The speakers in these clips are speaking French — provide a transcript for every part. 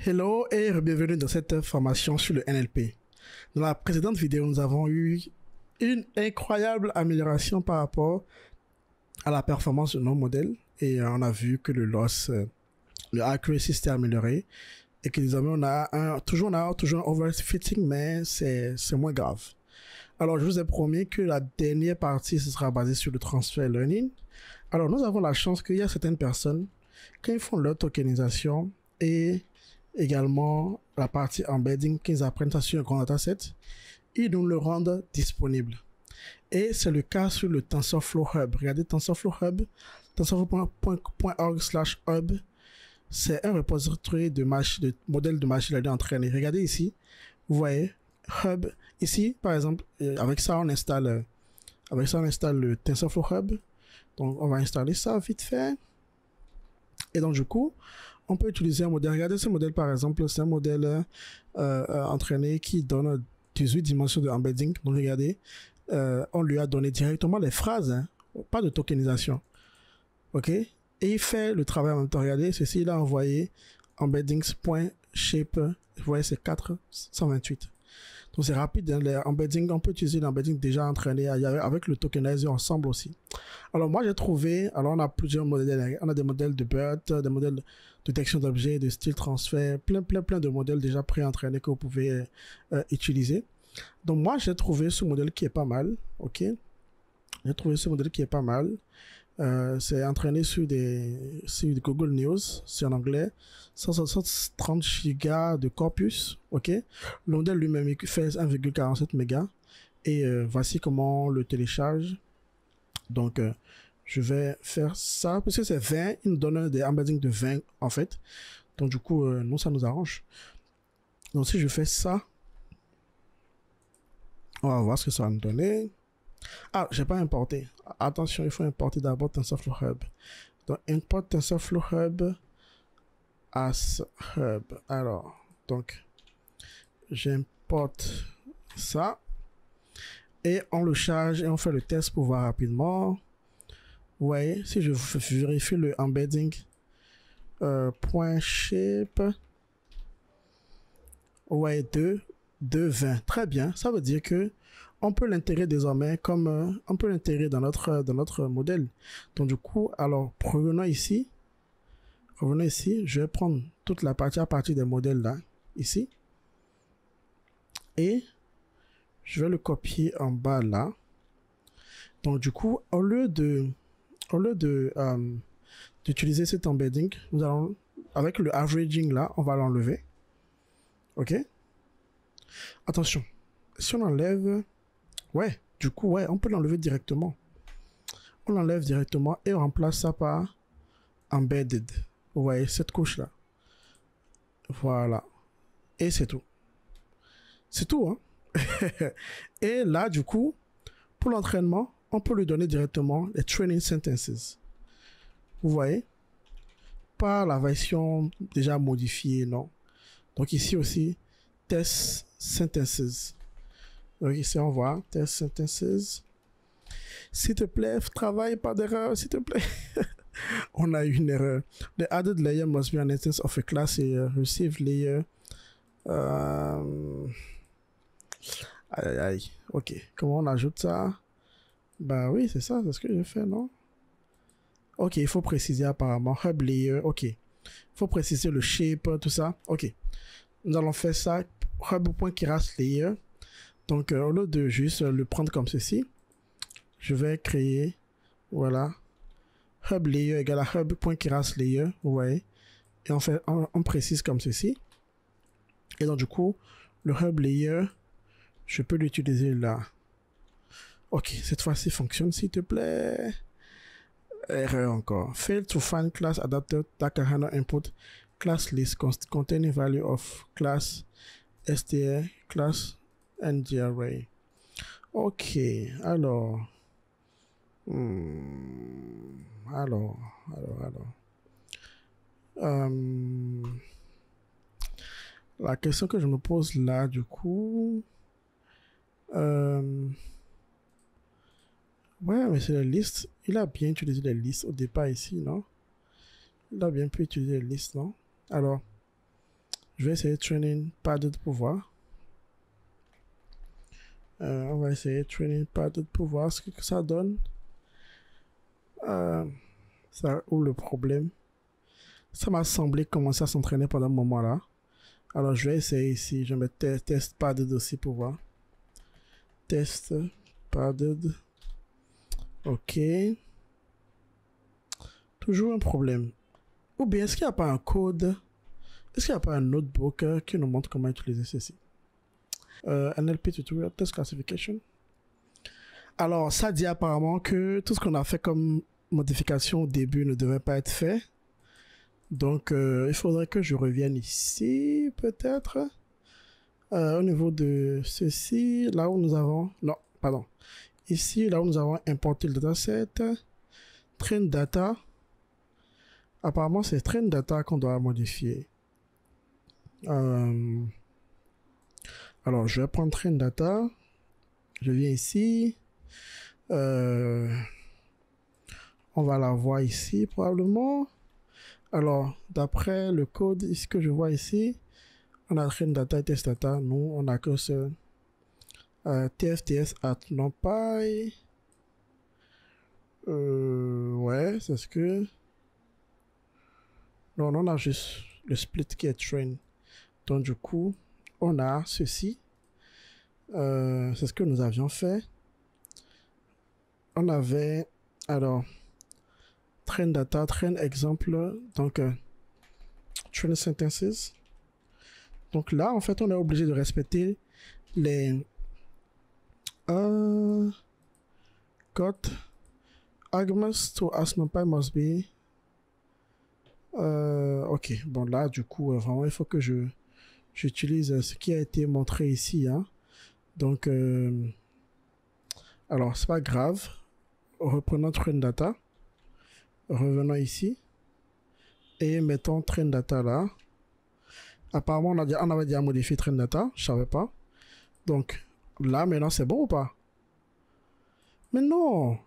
Hello et bienvenue dans cette formation sur le NLP. Dans la précédente vidéo, nous avons eu une incroyable amélioration par rapport à la performance de nos modèles et on a vu que le loss, le accuracy s'était amélioré et que désormais on a toujours un overfitting, mais c'est moins grave. Alors je vous ai promis que la dernière partie ce sera basée sur le transfer learning. Alors nous avons la chance qu'il y a certaines personnes quand ils font leur tokenisation et également la partie embedding qu'ils apprennent ça sur un grand dataset, ils nous le rendent disponible. Et c'est le cas sur le TensorFlow Hub. Regardez TensorFlow Hub, tensorflow.org/hub, c'est un repository de modèles de machine learning entraînés. Regardez ici, vous voyez Hub. Ici, par exemple, avec ça on installe le TensorFlow Hub. Donc on va installer ça vite fait. Et donc du coup, on peut utiliser un modèle. Regardez ce modèle par exemple, c'est un modèle entraîné qui donne 18 dimensions de embedding. Donc regardez, on lui a donné directement les phrases, hein, pas de tokenisation. Ok? Et il fait le travail en même temps. Regardez, ceci il a envoyé embeddings.shape. Vous voyez, c'est 428. Donc c'est rapide, hein, les embedding, on peut utiliser l'embedding déjà entraîné avec le tokenizer ensemble aussi. Alors moi j'ai trouvé, alors on a plusieurs modèles, on a des modèles de BERT, des modèles de détection d'objets, de style transfert, plein de modèles déjà pré-entraînés que vous pouvez utiliser. Donc moi j'ai trouvé ce modèle qui est pas mal, ok. J'ai trouvé ce modèle qui est pas mal. C'est entraîné sur Google News, c'est en anglais, 130 gigas de corpus, ok. Le modèle lui-même fait 1,47 mégas et voici comment on le télécharge. Donc je vais faire ça parce que c'est 20, il nous donne des embeddings de 20 en fait. Donc du coup nous ça nous arrange. Donc si je fais ça, on va voir ce que ça va nous donner. Ah, j'ai pas importé. Attention, il faut importer d'abord TensorFlow Hub. Donc, import TensorFlow Hub as Hub. Alors, donc, j'importe ça. Et on le charge et on fait le test pour voir rapidement. Vous voyez, si je vérifie le embedding .shape, vous voyez 2,20. Très bien. Ça veut dire que on peut l'intégrer désormais comme on peut l'intégrer dans notre modèle. Donc du coup, alors revenons ici. Je vais prendre toute la partie à partir des modèles là, ici. Et je vais le copier en bas là. Donc du coup, au lieu d'utiliser cet embedding, nous allons, avec le averaging là, on va l'enlever. Ok? Attention, si on enlève, ouais, du coup, ouais, on peut l'enlever directement. On l'enlève directement et on remplace ça par embedded. Vous voyez cette couche là. Voilà. Et c'est tout. C'est tout, hein. Et là, du coup, pour l'entraînement, on peut lui donner directement les training sentences. Vous voyez? Pas la version déjà modifiée, non. Donc ici aussi, test sentences. Donc ici, on voit test sentences. S'il te plaît, travaille pas d'erreur, s'il te plaît. On a eu une erreur. The added layer must be an instance of a class et receive layer. Aïe. Ok. Comment on ajoute ça? Bah oui, c'est ça, c'est ce que j'ai fait, non? Ok, il faut préciser apparemment. Hub layer, ok. Il faut préciser le shape, tout ça. Ok. Nous allons faire ça. Hub.keras layer. Donc, au lieu de juste le prendre comme ceci, je vais créer, voilà, hub layer égale à hub.keras layer, vous voyez. Et on précise comme ceci. Et donc, du coup, le hub layer, je peux l'utiliser là. Ok, cette fois-ci fonctionne, s'il te plaît. Erreur encore. Fail to find class adapter that can handle input class list containing value of class str class ngArray. Ok, alors. La question que je me pose là, du coup. Ouais, mais c'est la liste. Il a bien utilisé les listes au départ ici, non? Il a bien pu utiliser les listes, non? Alors, Je vais essayer training padded pour voir. On va essayer training padded pour voir ce que ça donne. Ça ou le problème. Ça m'a semblé commencer à s'entraîner pendant un moment là. Alors je vais essayer ici. Je vais mettre test padded aussi pour voir. Test padded. Ok. Toujours un problème. Ou bien est-ce qu'il n'y a pas un code? Est-ce qu'il n'y a pas un notebook qui nous montre comment utiliser ceci? NLP Tutorial Test Classification. Alors ça dit apparemment que tout ce qu'on a fait comme modification au début ne devait pas être fait. Donc il faudrait que je revienne ici peut-être. Au niveau de ceci, là où nous avons... Non, pardon. Ici, là où nous avons importé le dataset. Train data. Apparemment, c'est train data qu'on doit modifier. Alors, je vais prendre train data. Je viens ici. On va la voir ici probablement. Alors, d'après le code ici que je vois ici, on a train data et test data. Nous, on a que ce tfts at numpy. Ouais, c'est ce que... Non, on a juste le split qui est train. Donc, du coup, on a ceci. C'est ce que nous avions fait. On avait, alors, train data, train exemple, donc, train sentences. Donc là, en fait, on est obligé de respecter les got arguments to ask numpy must be. Ok, bon là, du coup, vraiment, il faut que j'utilise ce qui a été montré ici. Hein. Donc, alors, c'est pas grave. Reprenons train data. Revenons ici. Et mettons train data là. Apparemment, on avait déjà modifié train data. Je savais pas. Donc, là, maintenant, c'est bon ou pas? Mais non!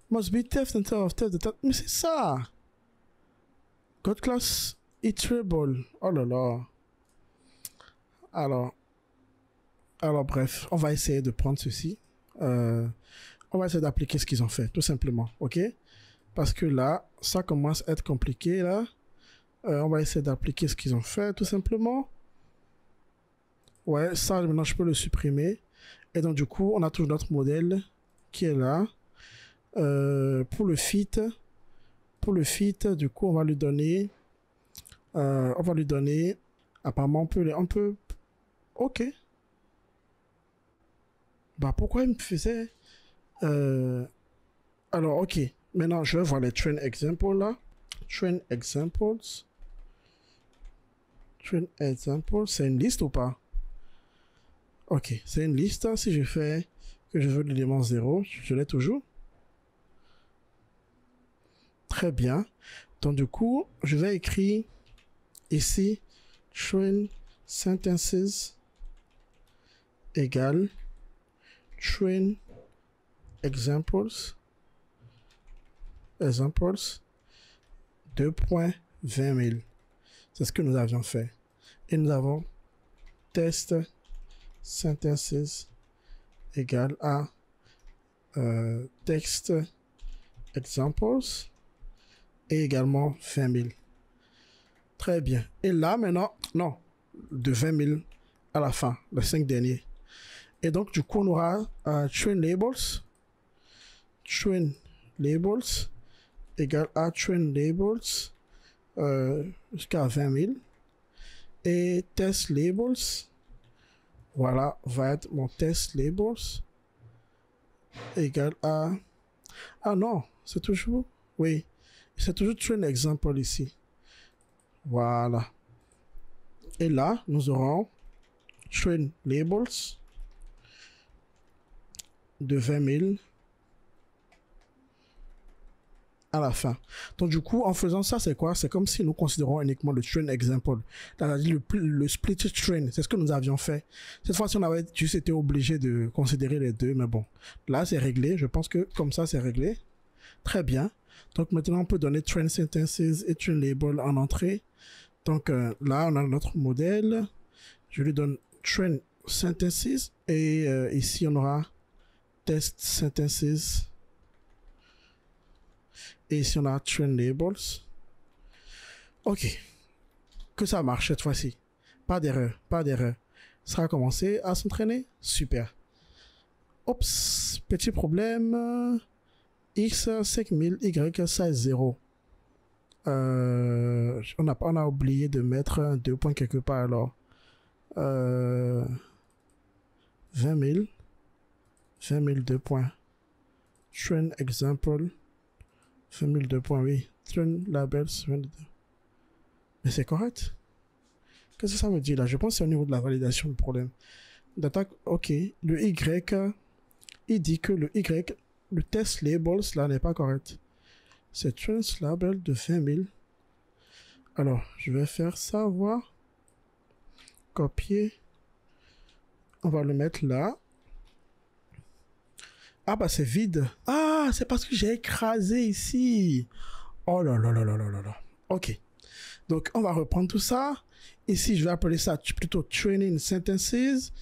Must be theft instead of theft. Mais c'est ça! God class iterable. Oh là là. Alors, bref, on va essayer de prendre ceci. On va essayer d'appliquer ce qu'ils ont fait, tout simplement. OK? Parce que là, ça commence à être compliqué, là. On va essayer d'appliquer ce qu'ils ont fait, tout simplement. Ouais, ça, maintenant, je peux le supprimer. Et donc, du coup, on a toujours notre modèle qui est là. Pour le fit, du coup, on va lui donner... apparemment, on peut... Ok. Bah, pourquoi il me faisait... Alors, ok. Maintenant, je vais voir les train examples, là. Train examples, c'est une liste ou pas? Ok, c'est une liste. Si je fais que je veux l'élément 0, je l'ai toujours. Très bien. Donc, du coup, je vais écrire ici train sentences égale train examples 2.20 000. C'est ce que nous avions fait. Et nous avons test sentences égale à text examples et également 20 000. Très bien. Et là, maintenant, non, de 20 000 à la fin, les 5 derniers. Et donc, du coup, on aura train labels égale à train labels jusqu'à 20 000. Et test labels, voilà, va être mon test labels égale à... Ah non, c'est toujours... Oui, c'est toujours train example ici. Voilà. Et là, nous aurons train labels de 20 000 à la fin. Donc du coup, en faisant ça, c'est quoi? C'est comme si nous considérons uniquement le train example. C'est-à-dire le split train. C'est ce que nous avions fait. Cette fois-ci, on avait juste été obligé de considérer les deux, mais bon. Là, c'est réglé. Je pense que comme ça, c'est réglé. Très bien. Donc maintenant, on peut donner train sentences et train label en entrée. Donc là, on a notre modèle. Je lui donne train sentences et ici, on aura test sentences. Et ici, on a train labels. OK. Que ça marche cette fois-ci. Pas d'erreur, pas d'erreur. Ça a commencé à s'entraîner. Super. Oups, petit problème. X 5000, Y 16,0. On a oublié de mettre un 2 points quelque part alors. 20 000. 20 000 2 points. Train example. 20 000 2 points, oui. Train labels 22. Mais c'est correct. Qu'est-ce que ça me dit là? Je pense que c'est au niveau de la validation le problème. D'attaque, ok. Le Y, il dit que le Y, le test labels là n'est pas correct. C'est trans label de 20 000. Alors, je vais faire ça, voir. Copier. On va le mettre là. Ah bah c'est vide. Ah, c'est parce que j'ai écrasé ici. Oh là là là là là là là. Ok. Donc, on va reprendre tout ça. Ici, je vais appeler ça plutôt training sentences.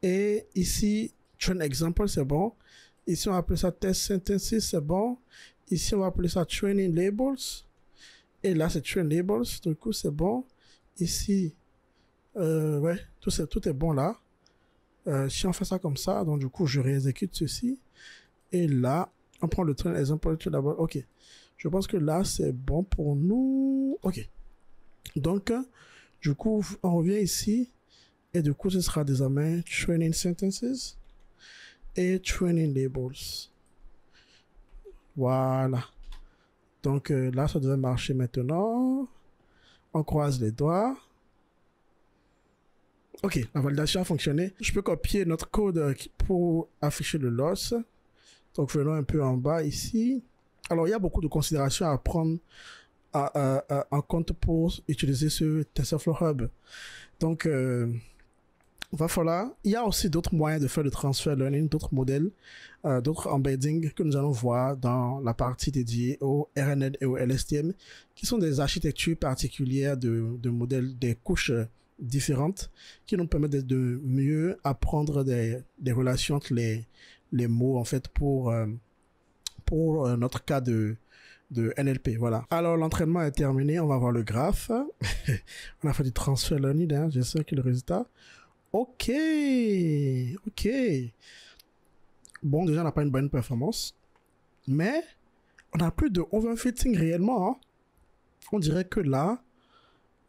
Et ici, train example, c'est bon. Ici, on va appeler ça test sentences, c'est bon. Ici, on va appeler ça training labels. Et là, c'est train labels. Du coup, c'est bon. Ici, ouais, tout est bon là. Si on fait ça comme ça, donc du coup, je réexécute ceci. Et là, on prend le train example d'abord. Ok. Je pense que là, c'est bon pour nous. Ok. Donc, du coup, on revient ici. Et du coup, ce sera désormais training sentences et training labels. Voilà. Donc là, ça devrait marcher maintenant. On croise les doigts. Ok, la validation a fonctionné. Je peux copier notre code pour afficher le loss. Donc, venons un peu en bas ici. Alors, il y a beaucoup de considérations à prendre en compte pour utiliser ce TensorFlow Hub. Donc, va falloir. Il y a aussi d'autres moyens de faire le transfer learning, d'autres modèles, d'autres embeddings que nous allons voir dans la partie dédiée au RNN et au LSTM, qui sont des architectures particulières de modèles, des couches différentes, qui nous permettent de mieux apprendre des relations entre les mots, en fait, pour notre cas de NLP. Voilà. Alors, l'entraînement est terminé. On va voir le graphe. On a fait du transfer learning, hein, j'espère que le résultat. Ok. Bon, déjà, on n'a pas une bonne performance. Mais, on n'a plus de overfitting réellement. Hein. On dirait que là,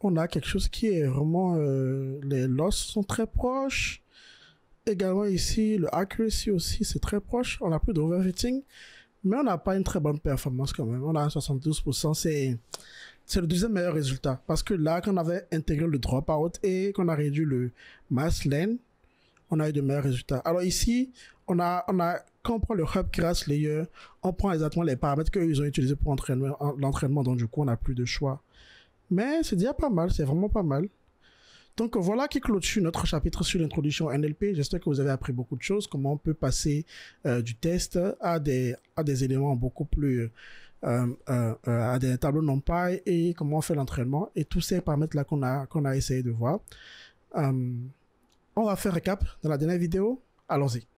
on a quelque chose qui est vraiment... les losses sont très proches. Également ici, le accuracy aussi, c'est très proche. On n'a plus d'overfitting. Mais on n'a pas une très bonne performance quand même. On a 72%. C'est le deuxième meilleur résultat. Parce que là, quand on avait intégré le dropout et qu'on a réduit le mass lane, on a eu de meilleurs résultats. Alors ici, quand on prend le Hub Grass Layer, on prend exactement les paramètres qu'ils ont utilisés pour l'entraînement. Donc du coup, on n'a plus de choix. Mais c'est déjà pas mal. C'est vraiment pas mal. Donc voilà qui clôture notre chapitre sur l'introduction NLP. J'espère que vous avez appris beaucoup de choses, comment on peut passer du test à des éléments beaucoup plus... à des tableaux NumPy et comment on fait l'entraînement et tous ces paramètres-là qu'on a essayé de voir. On va faire un récap dans la dernière vidéo. Allons-y.